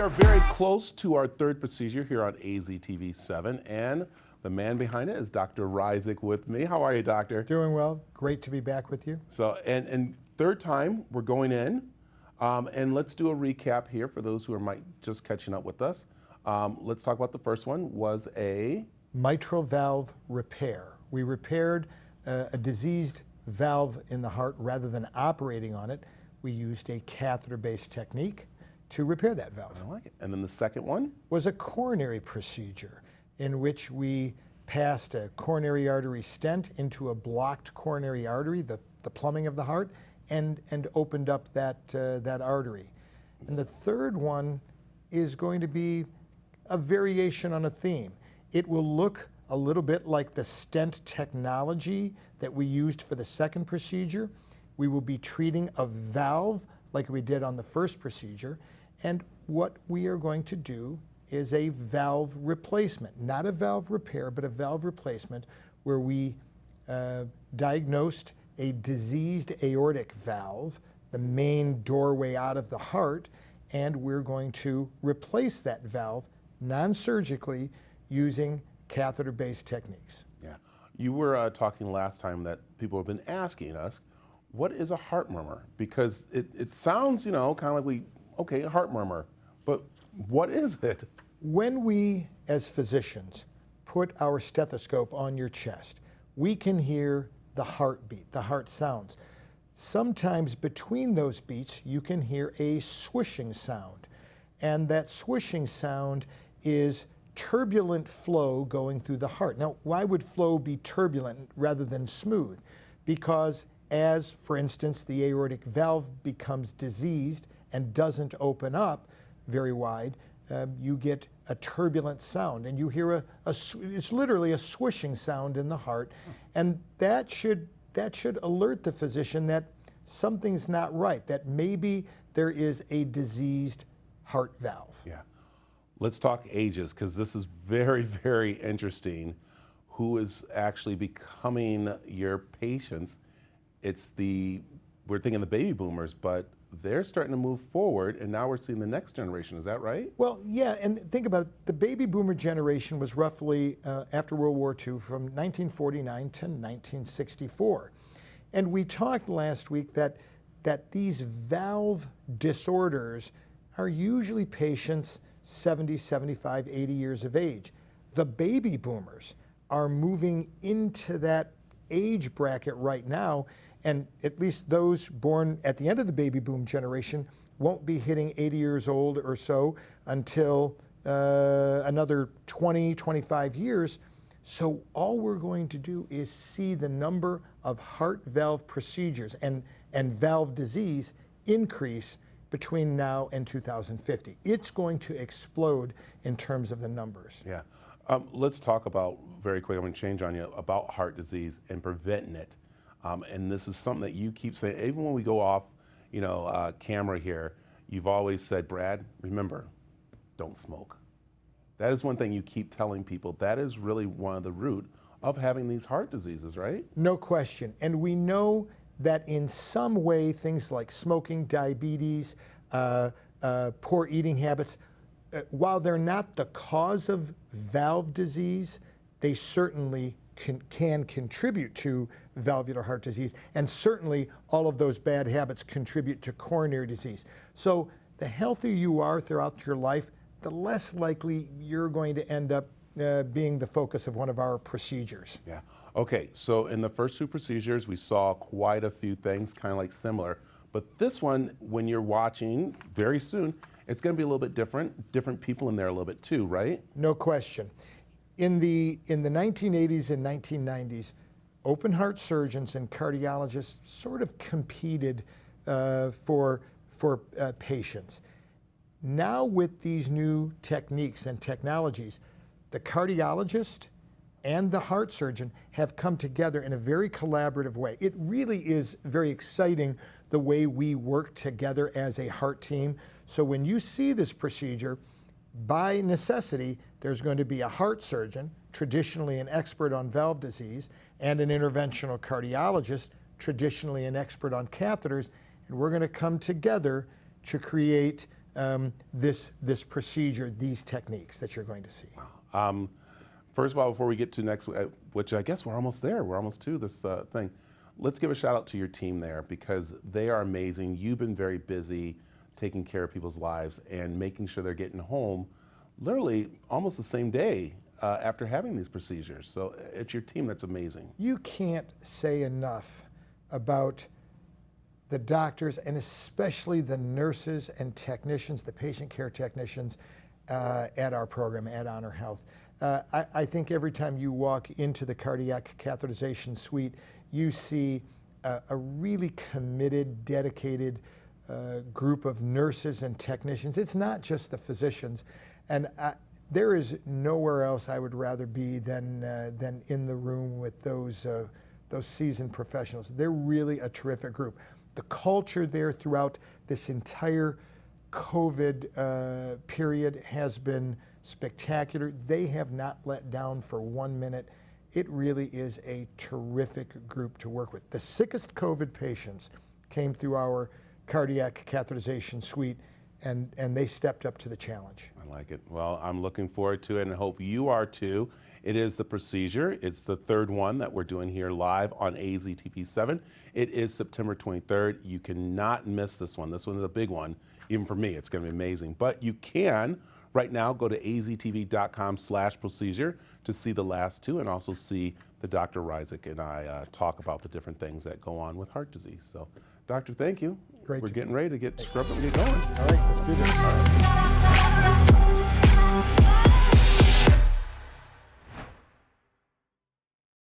We are very close to our third procedure here on AZTV 7, and the man behind it is Dr. Rizik with me. How are you, doctor? Doing well. Great to be back with you. So, and third time we're going in, and let's do a recap here for those who are just catching up with us. Let's talk about the first one was a mitral valve repair. We repaired a diseased valve in the heart rather than operating on it. We used a catheter-based technique to repair that valve. I like it. And then the second one was a coronary procedure in which we passed a coronary artery stent into a blocked coronary artery, the plumbing of the heart, and opened up that artery. And the third one is going to be a variation on a theme. It will look a little bit like the stent technology that we used for the second procedure. We will be treating a valve like we did on the first procedure. And what we are going to do is a valve replacement, not a valve repair, but a valve replacement where we diagnosed a diseased aortic valve, the main doorway out of the heart, and we're going to replace that valve non-surgically using catheter-based techniques. Yeah. You were talking last time that people have been asking us, what is a heart murmur? Because it sounds, you know, kind of like okay, a heart murmur, but what is it? When we, as physicians, put our stethoscope on your chest, we can hear the heartbeat, the heart sounds. Sometimes between those beats, you can hear a swishing sound. And that swishing sound is turbulent flow going through the heart. Now, why would flow be turbulent rather than smooth? Because as, for instance, the aortic valve becomes diseased and doesn't open up very wide, you get a turbulent sound, and you hear it's literally a swishing sound in the heart, and that should alert the physician that something's not right, that maybe there is a diseased heart valve. Yeah. Let's talk ages, because this is very, very interesting. Who is actually becoming your patients? We're thinking the baby boomers, but they're starting to move forward, and now we're seeing the next generation. Is that right? Well, yeah, and think about it. The baby boomer generation was roughly, after World War II, from 1949 to 1964. And we talked last week that these valve disorders are usually patients 70, 75, 80 years of age. The baby boomers are moving into that age bracket right now, and at least those born at the end of the baby boom generation won't be hitting 80 years old or so until another 20, 25 years. So all we're going to do is see the number of heart valve procedures and valve disease increase between now and 2050. It's going to explode in terms of the numbers. Yeah. Let's talk about, very quick, I'm going to change on you, about heart disease and preventing it. And this is something that you keep saying, even when we go off, camera here, you've always said, Brad, remember, don't smoke. That is one thing you keep telling people. That is really one of the root of having these heart diseases, right? No question. And we know that in some way, things like smoking, diabetes, poor eating habits, while they're not the cause of valve disease, they certainly can contribute to valvular heart disease, and certainly all of those bad habits contribute to coronary disease. So the healthier you are throughout your life, the less likely you're going to end up being the focus of one of our procedures. Yeah. Okay, so in the first two procedures, we saw quite a few things, kind of like similar, but this one, when you're watching very soon, it's going to be a little bit different people in there a little bit too, right? No question. In the 1980s and 1990s, open heart surgeons and cardiologists sort of competed for patients. Now with these new techniques and technologies, the cardiologist and the heart surgeon have come together in a very collaborative way. It really is very exciting the way we work together as a heart team. So when you see this procedure, by necessity, there's going to be a heart surgeon, traditionally an expert on valve disease, and an interventional cardiologist, traditionally an expert on catheters, and we're going to come together to create this procedure, these techniques that you're going to see. First of all, before we get to next, which I guess we're almost there, we're almost to this thing. Let's give a shout out to your team there because they are amazing. You've been very busy taking care of people's lives and making sure they're getting home literally almost the same day after having these procedures. So it's your team that's amazing. You can't say enough about the doctors and especially the nurses and technicians, the patient care technicians at our program at HonorHealth. I think every time you walk into the cardiac catheterization suite, you see a really committed, dedicated group of nurses and technicians. It's not just the physicians. And there is nowhere else I would rather be than in the room with those seasoned professionals. They're really a terrific group. The culture there throughout this entire COVID period has been spectacular. They have not let down for 1 minute. It really is a terrific group to work with. The sickest COVID patients came through our cardiac catheterization suite, and they stepped up to the challenge. I like it. Well, I'm looking forward to it and I hope you are too. It is the procedure. It's the third one that we're doing here live on AZTV 7. It is September 23rd. You cannot miss this one. This one is a big one. Even for me, it's going to be amazing. But you can right now go to aztv.com/procedure to see the last two and also see the Dr. Rizik and I talk about the different things that go on with heart disease. So, Doctor, thank you. Great. We're getting ready to get scrubbed up and get going. All right, let's do this. All right.